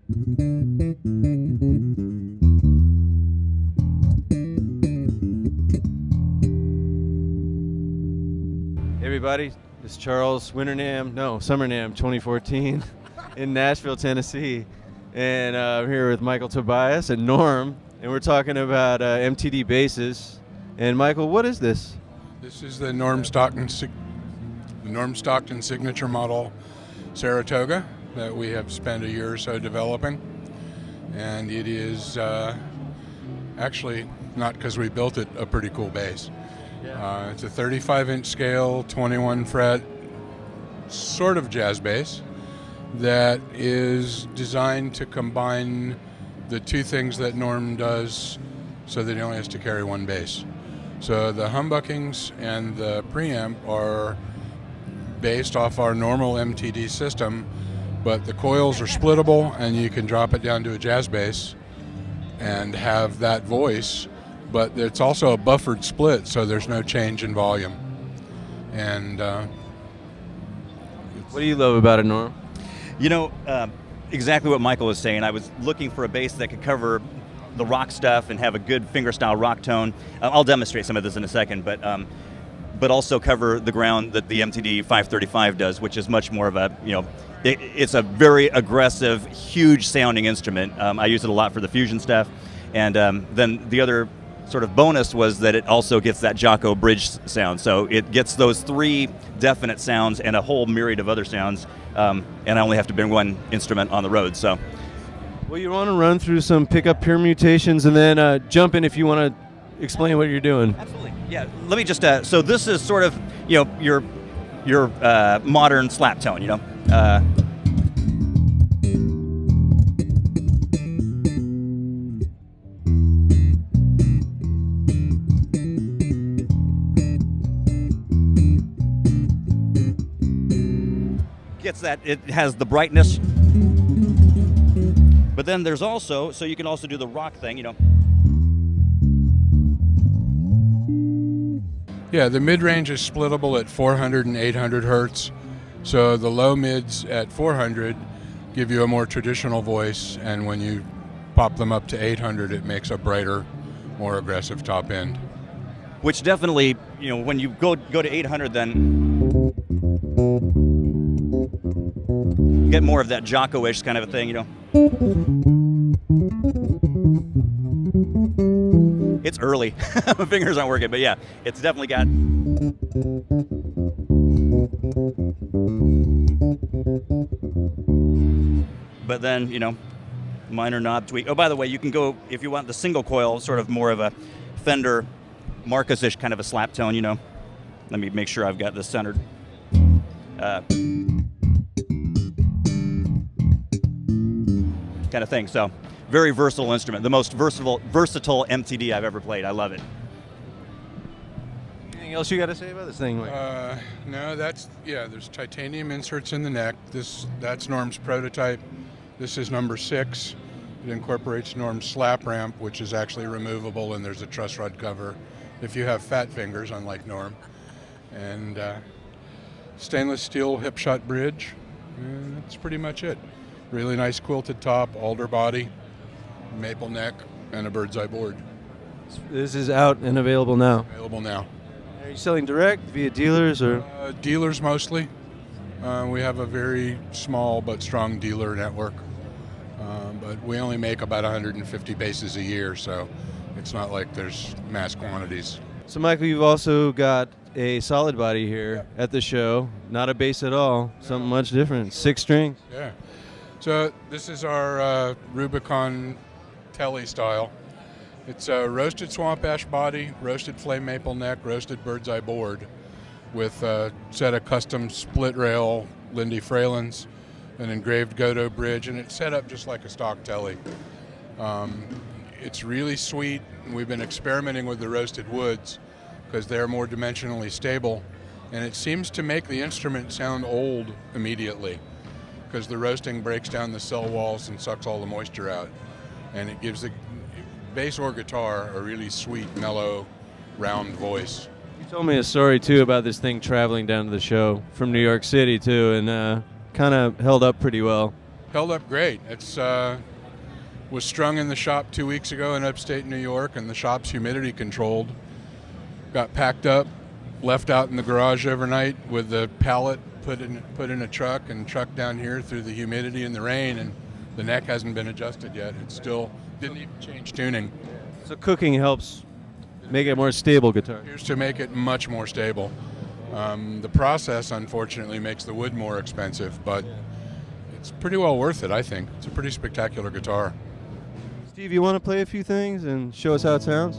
Hey everybody, this is Charles, Summer NAMM 2014 in Nashville, Tennessee. And I'm here with Michael Tobias and Norm, and we're talking about MTD basses. And Michael, what is this? This is the NAMM Stockton signature model Saratoga that we have spent a year or so developing. And it is actually, not because we built it, a pretty cool bass. Yeah. It's a 35-inch scale, 21 fret, sort of jazz bass that is designed to combine the two things that NAMM does so that he only has to carry one bass. So the humbuckings and the preamp are based off our normal MTD system, but the coils are splittable and you can drop it down to a jazz bass and have that voice, but it's also a buffered split, so there's no change in volume. And what do you love about it, Norm? You know, exactly what Michael was saying. I was looking for a bass that could cover the rock stuff and have a good fingerstyle rock tone. I'll demonstrate some of this in a second, but also cover the ground that the MTD 535 does, which is much more of a, it's a very aggressive, huge sounding instrument. I use it a lot for the fusion stuff. And then the other sort of bonus was that it also gets that Jocko bridge sound. So it gets those three definite sounds and a whole myriad of other sounds. And I only have to bring one instrument on the road. So, well, you want to run through some pickup permutations and then jump in if you want to explain what you're doing. Absolutely. Yeah. Let me just. So this is sort of your modern slap tone. Gets that it has the brightness, but then there's also, so you can also do the rock thing, Yeah, the mid-range is splittable at 400 and 800 hertz, so the low mids at 400 give you a more traditional voice, and when you pop them up to 800 it makes a brighter, more aggressive top end. Which definitely, when you go to 800, then you get more of that Jocko-ish kind of a thing, It's early. My fingers aren't working, but yeah, it's definitely got. But then, minor knob tweak. Oh, by the way, you can go, if you want the single coil, sort of more of a Fender Marcus-ish kind of a slap tone, Let me make sure I've got this centered. Kind of thing. So, very versatile instrument. The most versatile MTD I've ever played. I love it. Anything else you got to say about this thing, Mike? No, there's titanium inserts in the neck. That's NAMM's prototype. This is number 6. It incorporates NAMM's slap ramp, which is actually removable, and there's a truss rod cover if you have fat fingers, unlike NAMM. And stainless steel hip shot bridge. And that's pretty much it. Really nice quilted top, alder body, maple neck, and a bird's eye board. This is out and available now. Available now. Are you selling direct via dealers or? Dealers mostly. We have a very small but strong dealer network. But we only make about 150 basses a year, so it's not like there's mass quantities. So Michael, you've also got a solid body here at the show. Not a bass at all. Something much different. 6 strings. Yeah. So this is our Rubicon Telly style. It's a roasted swamp ash body, roasted flame maple neck, roasted bird's eye board with a set of custom split rail Lindy Fralins, an engraved Godot bridge, and it's set up just like a stock Telly. It's really sweet. We've been experimenting with the roasted woods because they're more dimensionally stable, and it seems to make the instrument sound old immediately, because the roasting breaks down the cell walls and sucks all the moisture out. And it gives the bass or guitar a really sweet, mellow, round voice. You told me a story, too, about this thing traveling down to the show from New York City, too, and kind of held up pretty well. held up great. It's was strung in the shop 2 weeks ago in upstate New York, and the shop's humidity controlled. Got packed up, left out in the garage overnight with the pallet put in a truck and trucked down here through the humidity and the rain, and the neck hasn't been adjusted yet. It still didn't even change tuning. So cooking helps make it a more stable guitar. Appears to make it much more stable. The process, unfortunately, makes the wood more expensive, but it's pretty well worth it, I think. It's a pretty spectacular guitar. Steve, you want to play a few things and show us how it sounds?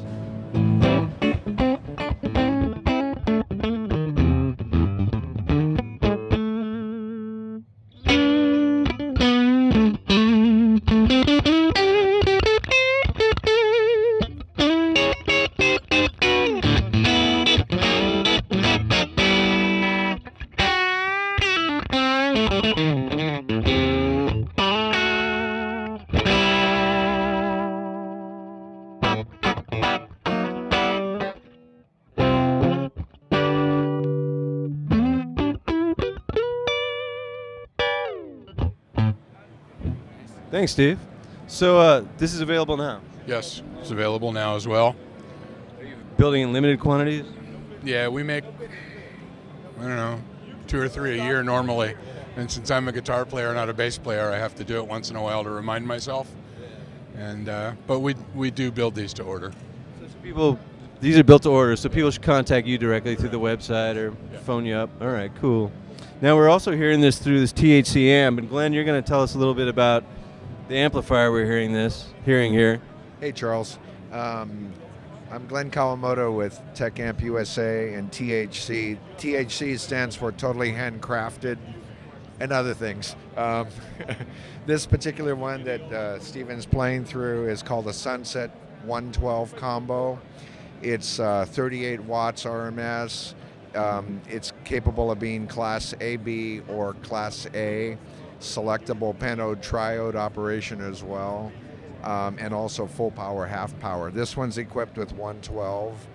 Thanks, Steve. So this is available now. Yes, it's available now as well. Building in limited quantities? Yeah, we make, I don't know, 2 or 3 a year normally. And since I'm a guitar player, not a bass player, I have to do it once in a while to remind myself. And but we do build these to order. So these are built to order, so people should contact you directly through the website or phone you up. All right, cool. Now we're also hearing this through this THC amp, and Glenn, you're going to tell us a little bit about the amplifier we're hearing here. Hey, Charles. I'm Glenn Kawamoto with Tech Amp USA and THC. THC stands for Totally Handcrafted and other things. This particular one that Steven's playing through is called a Sunset 112 combo. It's 38 watts RMS. It's capable of being Class AB or Class A. Selectable penode triode operation as well, and also full power, half power. This one's equipped with 112.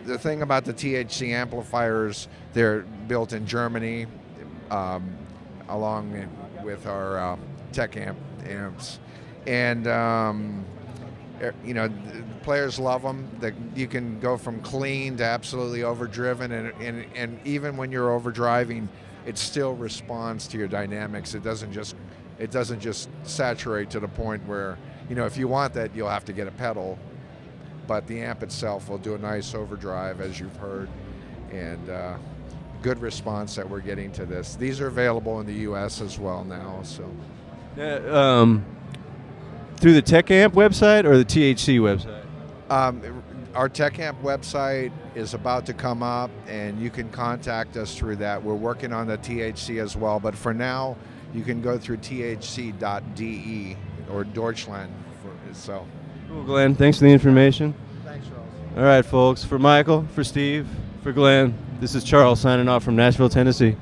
The thing about the THC amplifiers, they're built in Germany, along with our Tech amps, and players love them. You can go from clean to absolutely overdriven, and even when you're overdriving, it still responds to your dynamics. It doesn't just saturate to the point where, if you want that, you'll have to get a pedal. But the amp itself will do a nice overdrive, as you've heard, and good response that we're getting to this. These are available in the U.S. as well now. So, through the Tech Amp website or the THC website? Our Tech Amp website is about to come up, and you can contact us through that. We're working on the THC as well, but for now, you can go through thc.de or Deutschland. So, cool, Glenn. Thanks for the information. Thanks, Charles. All right, folks. For Michael, for Steve, for Glenn, this is Charles signing off from Nashville, Tennessee.